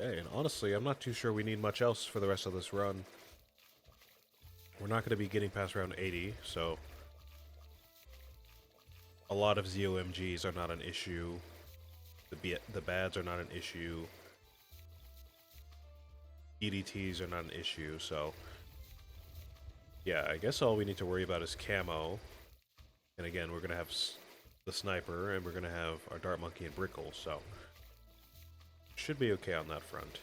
Okay, and honestly, I'm not too sure we need much else for the rest of this run. We're not going to be getting past round 80, so a lot of ZOMGs are not an issue. The bads are not an issue. EDTs are not an issue, so yeah, I guess all we need to worry about is camo. And again, we're going to have the sniper, and we're going to have our dart monkey and brickle, so should be okay on that front.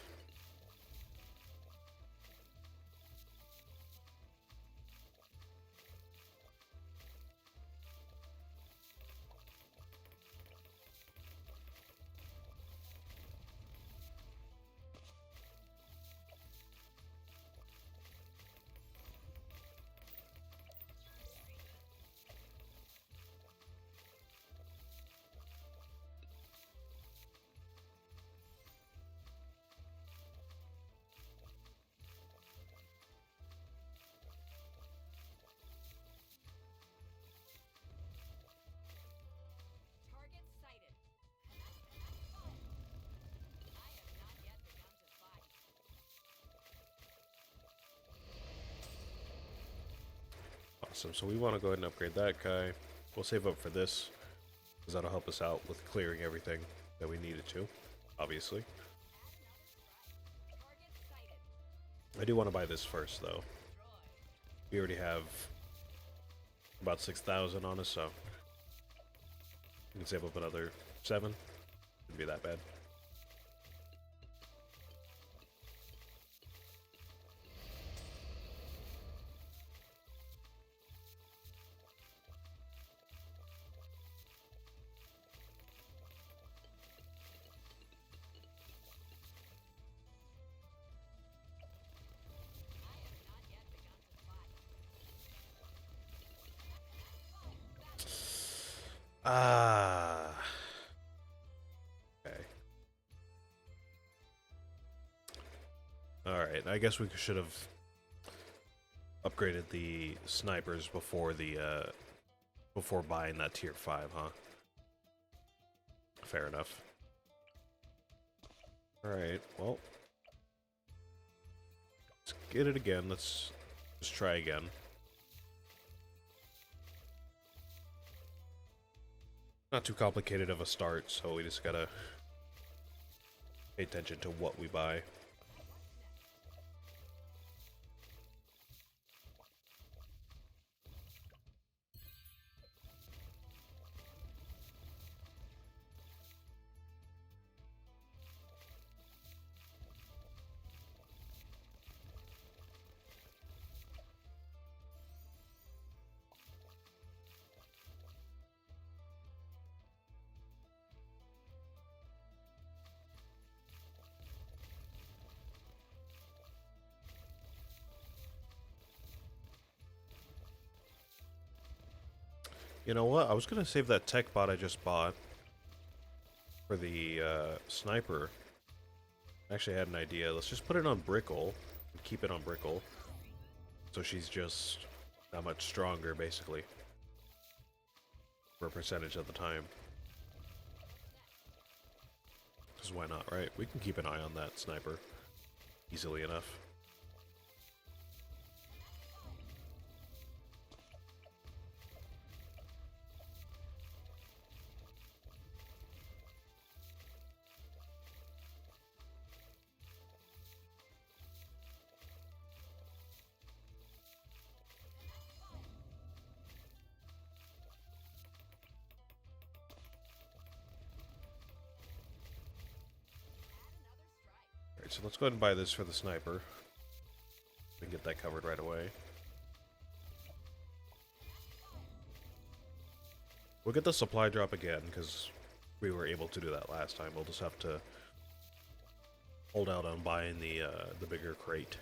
Awesome, so we want to go ahead and upgrade that guy. We'll save up for this, because that'll help us out with clearing everything that we needed to, obviously. I do want to buy this first, though. We already have about 6,000 on us, so we can save up another 7. Shouldn't be that bad. Ah. Okay. Alright, I guess we should have upgraded the snipers before the, before buying that tier 5, huh? Fair enough. Alright, well. Let's get it again. Let's just try again. Not too complicated of a start, so we just gotta pay attention to what we buy. You know what? I was gonna save that tech bot I just bought for the sniper. Actually, I had an idea. Let's just put it on Brickle and keep it on Brickle, so she's just that much stronger, basically, for a percentage of the time. Because why not, right? We can keep an eye on that sniper easily enough. Alright, so let's go ahead and buy this for the sniper. We can get that covered right away. We'll get the supply drop again, because we were able to do that last time. We'll just have to hold out on buying the bigger crate.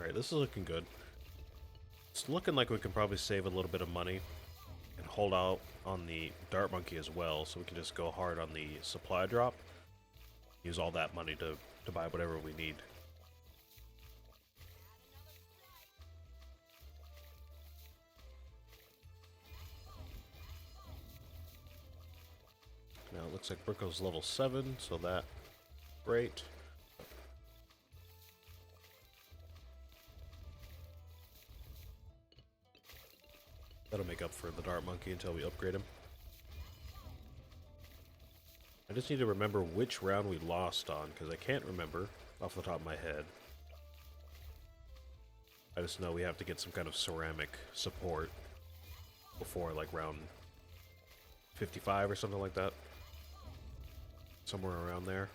Alright, this is looking good. It's looking like we can probably save a little bit of money and hold out on the Dart Monkey as well, so we can just go hard on the supply drop. Use all that money to buy whatever we need. Now it looks like Bricko's level 7, so that great. That'll make up for the Dart Monkey until we upgrade him. I just need to remember which round we lost on, because I can't remember off the top of my head. I just know we have to get some kind of ceramic support before like round 55 or something like that. Somewhere around there.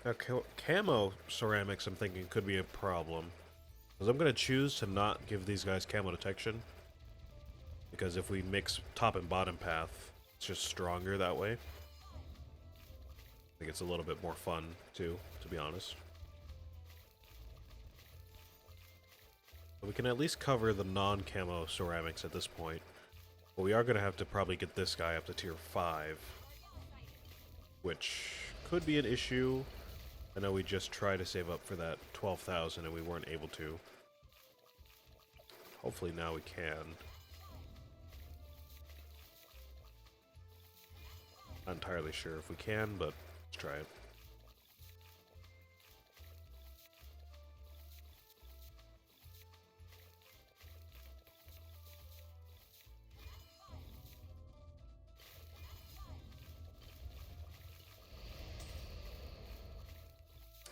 Now, camo ceramics, I'm thinking, could be a problem. Because I'm going to choose to not give these guys camo detection. Because if we mix top and bottom path, it's just stronger that way. I think it's a little bit more fun, too, to be honest. But we can at least cover the non-camo ceramics at this point. But we are going to have to probably get this guy up to tier 5. Which could be an issue. I know we just tried to save up for that 12,000 and we weren't able to. Hopefully now we can. Not entirely sure if we can, but let's try it.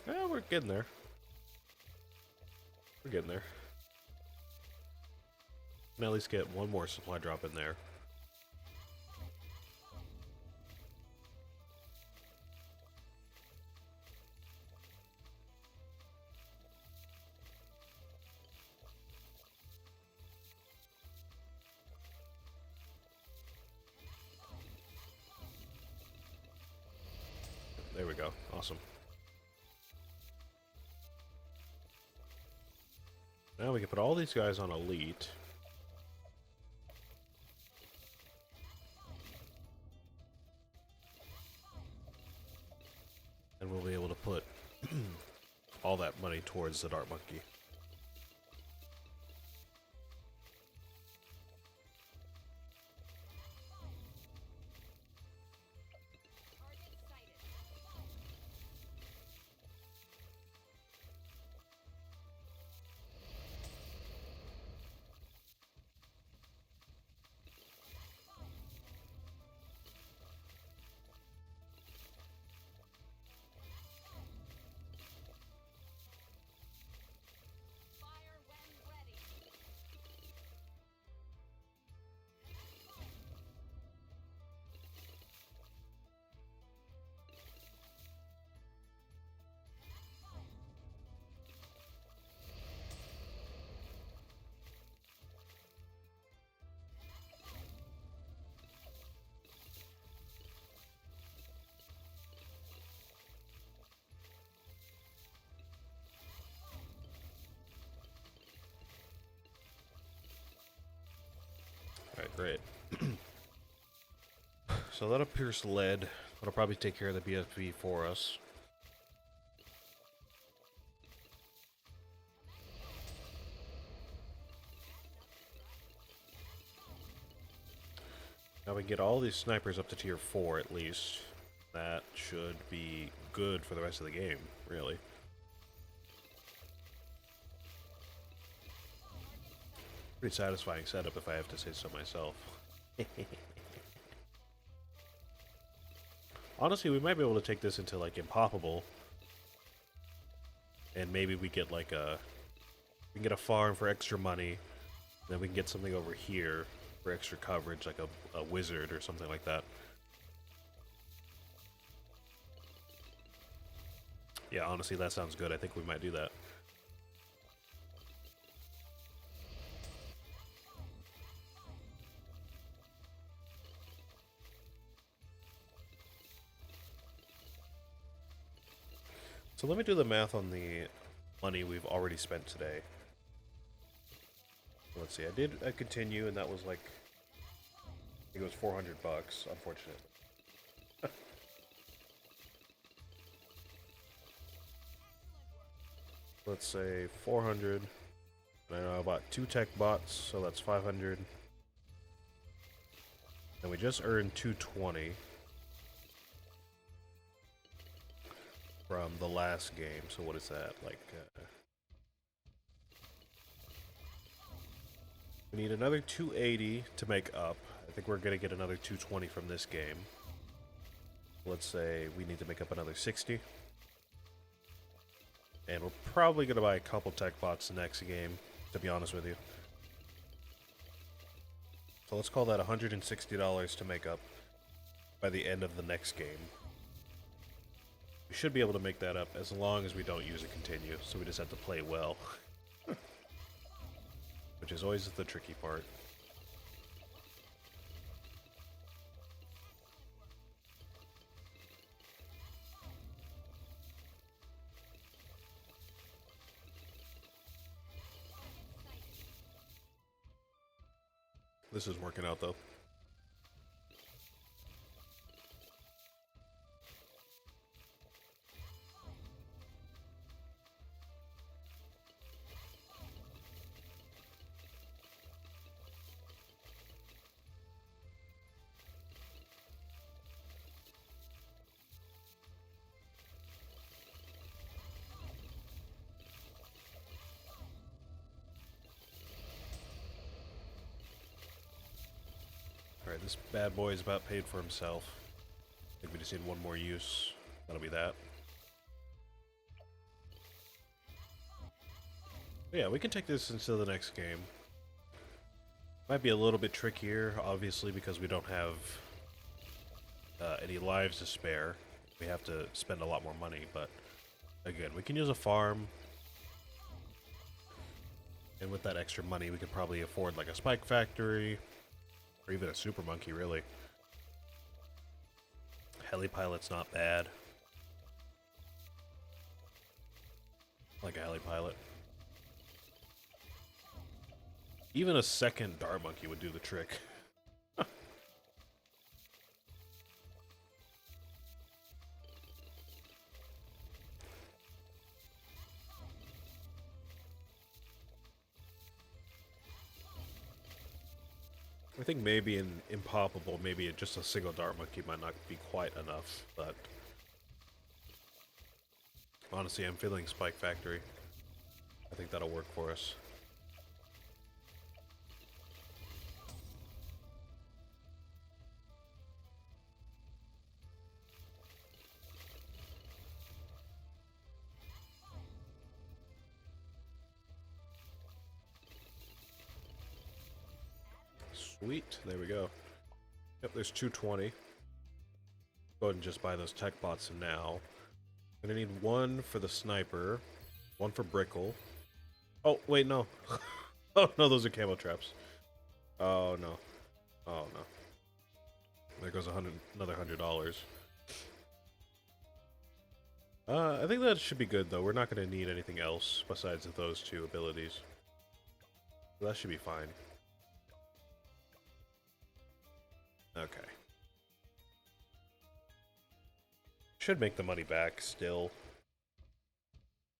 Yeah, we're getting there. We're getting there. Can at least get one more supply drop in there. There we go. Awesome. Now we can put all these guys on elite. And we'll be able to put all that money towards the Dart Monkey. Alright, great. So that'll pierce lead. That'll probably take care of the BFB for us. Now we can get all these snipers up to tier 4 at least. That should be good for the rest of the game, really. Pretty satisfying setup if I have to say so myself. Honestly, we might be able to take this into like impoppable. And maybe we get like we can get a farm for extra money. Then we can get something over here for extra coverage, like a wizard or something like that. Yeah, honestly, that sounds good. I think we might do that. So let me do the math on the money we've already spent today. Let's see, I did a continue, and that was like, I think it was 400 bucks, unfortunately. Let's say 400. And I bought 2 tech bots, so that's 500. And we just earned 220 from the last game. So what is that? Like, we need another 280 to make up. I think we're gonna get another 220 from this game. Let's say we need to make up another 60. And we're probably gonna buy a couple tech bots the next game, to be honest with you. So let's call that $160 to make up by the end of the next game. We should be able to make that up as long as we don't use a continue, so we just have to play well. Which is always the tricky part. This is working out though. Alright, this bad boy is about paid for himself. I think we just need one more use. That'll be that. But yeah, we can take this into the next game. Might be a little bit trickier, obviously, because we don't have any lives to spare. We have to spend a lot more money, but again, we can use a farm. And with that extra money, we could probably afford like a spike factory. Or even a super monkey, really. Heli pilot's not bad. Like a heli pilot. Even a second dart monkey would do the trick. I think maybe in Impoppable, maybe just a single dart monkey might not be quite enough, but honestly, I'm feeling Spike Factory. I think that'll work for us. Sweet, there we go. Yep, there's 220. Go ahead and just buy those tech bots now. I'm gonna need one for the sniper, one for Brickle. Oh, wait, no. Oh, no, those are camo traps. Oh, no. Oh, no. There goes another $100. I think that should be good, though. We're not gonna need anything else besides those 2 abilities. So that should be fine. Okay. Should make the money back still.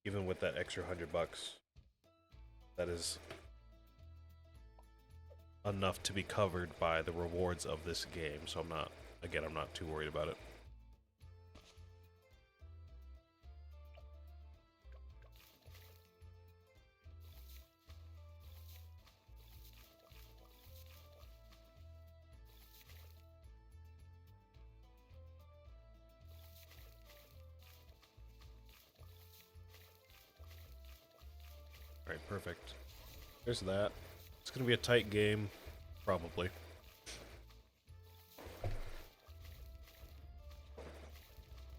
Even with that extra $100. That is enough to be covered by the rewards of this game, so I'm not too worried about it. Alright, perfect. There's that. It's gonna be a tight game. Probably.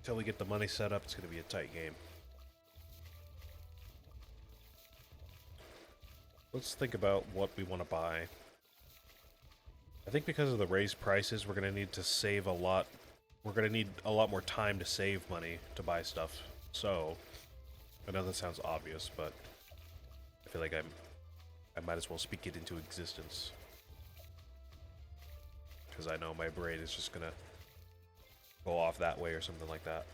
Until we get the money set up, it's going to be a tight game. Let's think about what we want to buy. I think because of the raised prices, we're going to need to save a lot. We're going to need a lot more time to save money to buy stuff. So, I know that sounds obvious, but I feel like I might as well speak it into existence. Because I know my brain is just going to go off that way or something like that.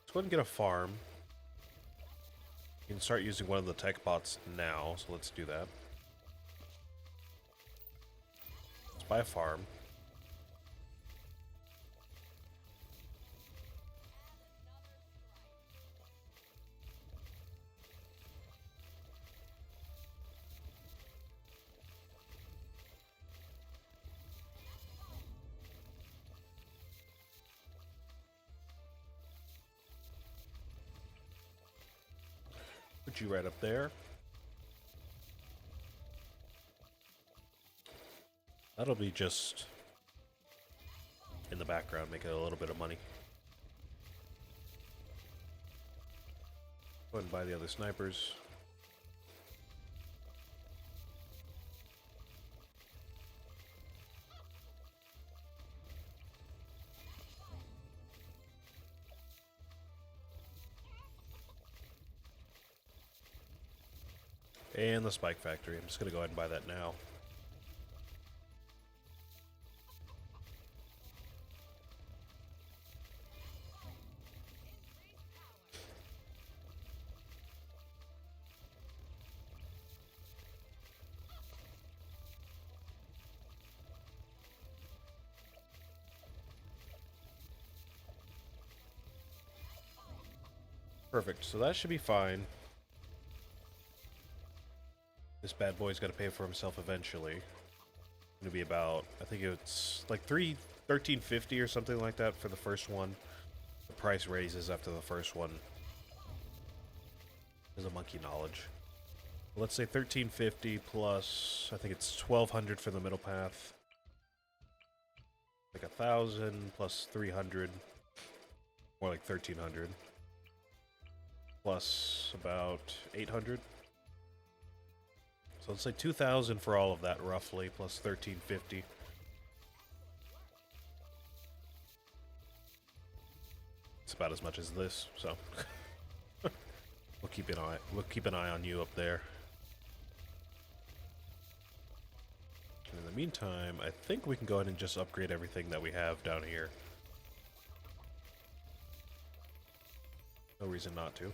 Let's go ahead and get a farm. You can start using one of the tech bots now, so let's do that. Let's buy a farm. Put you right up there. That'll be just in the background, making a little bit of money. Go ahead and buy the other snipers. And the spike factory. I'm just going to go ahead and buy that now. Perfect. So that should be fine. This bad boy's got to pay for himself eventually. It's going to be about, I think it's like $13.50 or something like that for the first one. The price raises after the first one. There's a monkey knowledge. Let's say $13.50 plus, I think it's $1,200 for the middle path. Like 1,000 plus 300, more like 1,300. Plus about 800. So let's say 2,000 for all of that, roughly, plus 1,350. It's about as much as this, so we'll keep an eye on you up there. And in the meantime, I think we can go ahead and just upgrade everything that we have down here. No reason not to.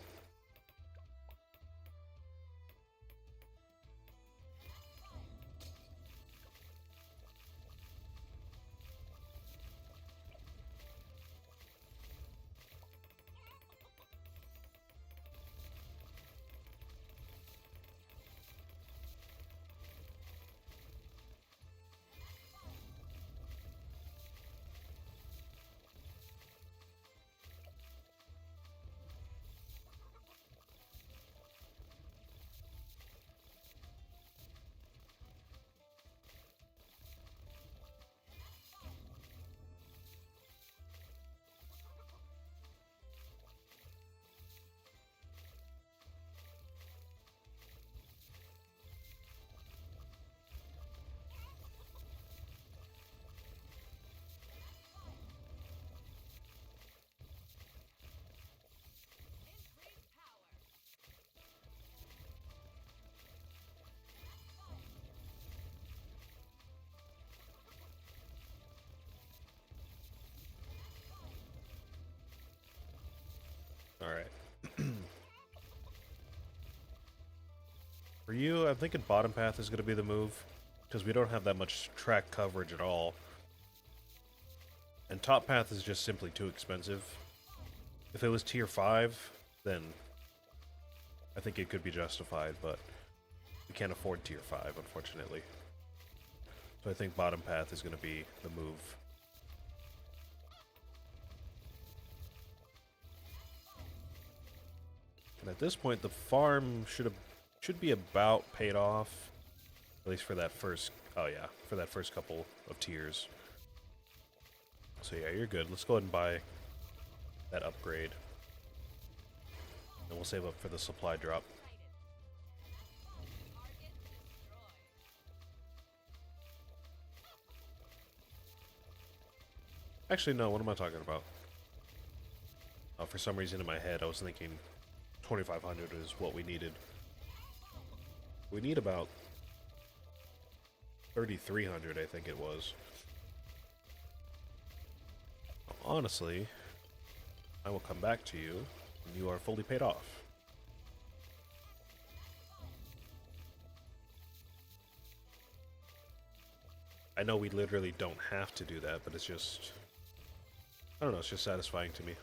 Alright. For you, I'm thinking bottom path is going to be the move, because we don't have that much track coverage at all. And top path is just simply too expensive. If it was tier 5, then I think it could be justified, but we can't afford tier 5, unfortunately. So I think bottom path is going to be the move. And at this point, the farm should be about paid off, at least for that first. Oh yeah, for that first couple of tiers. So yeah, you're good. Let's go ahead and buy that upgrade, and we'll save up for the supply drop. Actually, no. What am I talking about? For some reason in my head, I was thinking 2,500 is what we needed. We need about 3,300, I think it was. Honestly, I will come back to you when you are fully paid off. I know we literally don't have to do that, but it's just... I don't know, it's just satisfying to me.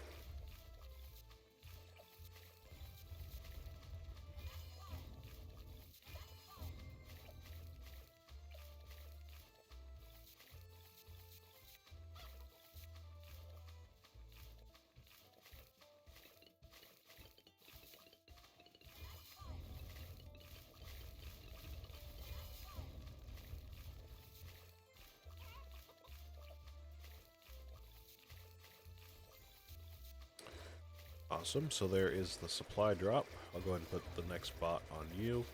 Awesome, so there is the supply drop. I'll go ahead and put the next bot on you.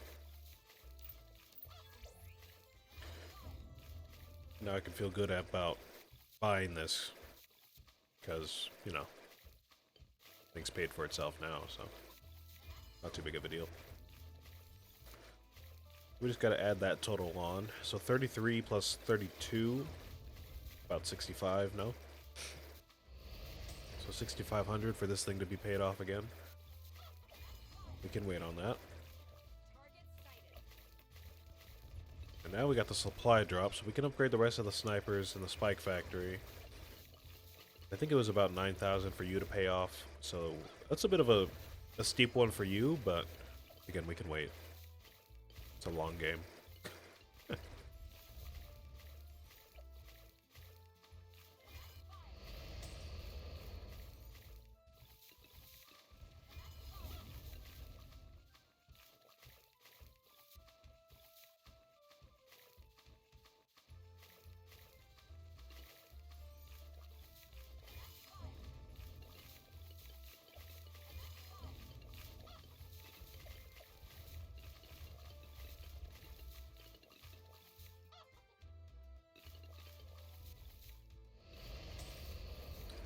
Now I can feel good about buying this, because, you know, things paid for itself now, so not too big of a deal. We just gotta add that total on. So 33 plus 32, about 65, no? So 6,500 for this thing to be paid off again. We can wait on that. And now we got the supply drop, so we can upgrade the rest of the snipers in the spike factory. I think it was about 9,000 for you to pay off, so that's a bit of a steep one for you, but again, we can wait. It's a long game.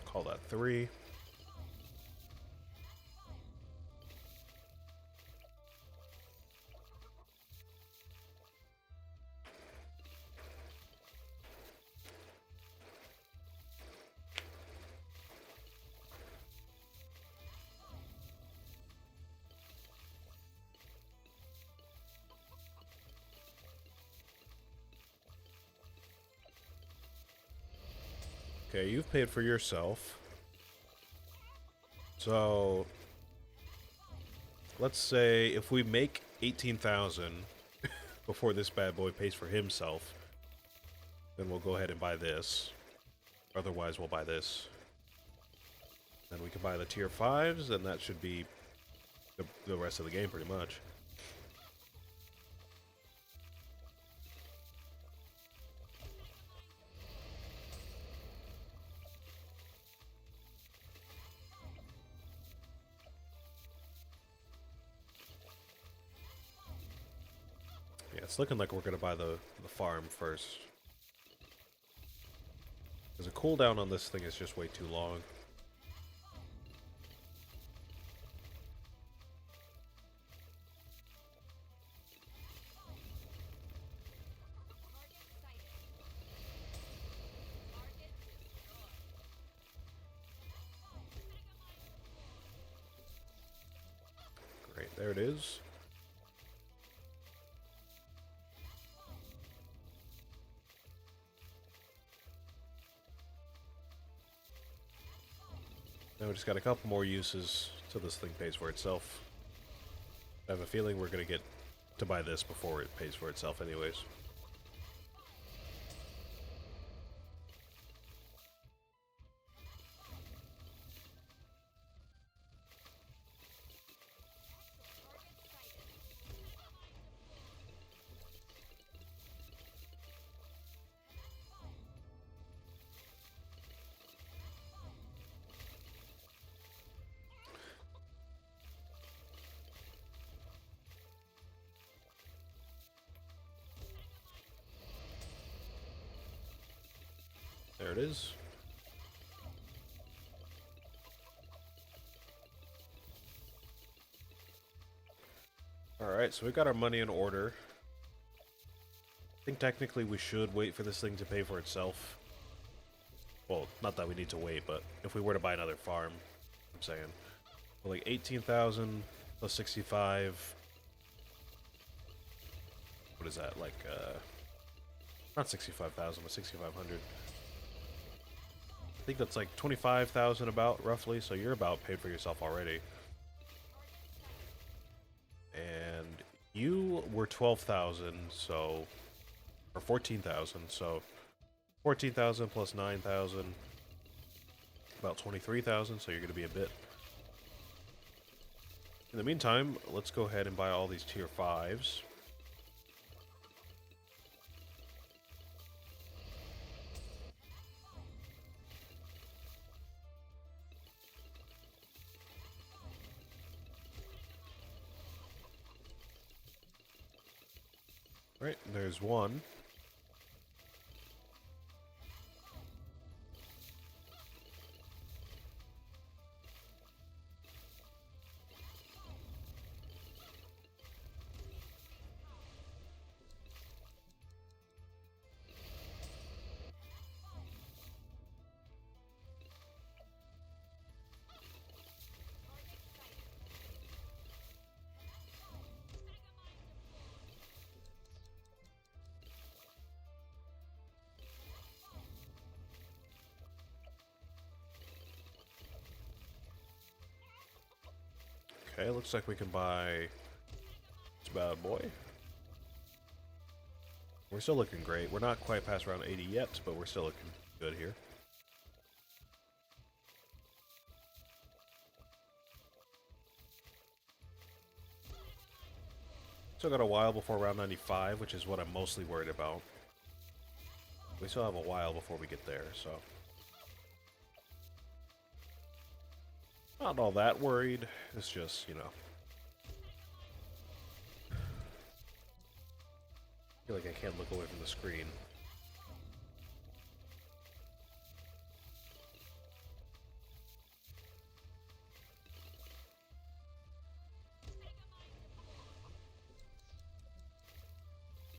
Call that 3. Okay, you've paid for yourself. So, let's say if we make 18,000 before this bad boy pays for himself, then we'll go ahead and buy this. Otherwise, we'll buy this. Then we can buy the tier 5s, and that should be the rest of the game pretty much. Yeah, it's looking like we're going to buy the farm first. Because the cooldown on this thing is just way too long. Great, there it is. Now we just got a couple more uses till this thing pays for itself. I have a feeling we're going to get to buy this before it pays for itself anyways. it is. Alright, so we got our money in order. I think technically we should wait for this thing to pay for itself. Well, not that we need to wait, but if we were to buy another farm, I'm saying. But like 18,000 plus 65. What is that? Like, not 65,000, but 6,500. I think that's like 25,000 about, roughly, so you're about paid for yourself already. And you were 12,000, so... or 14,000, so... 14,000 plus 9,000, about 23,000, so you're going to be a bit. In the meantime, let's go ahead and buy all these tier 5s. Right, there's one. Okay, looks like we can buy this bad boy. We're still looking great. We're not quite past round 80 yet, but we're still looking good here. Still got a while before round 95, which is what I'm mostly worried about. We still have a while before we get there, so... not all that worried. It's just, you know... I feel like I can't look away from the screen.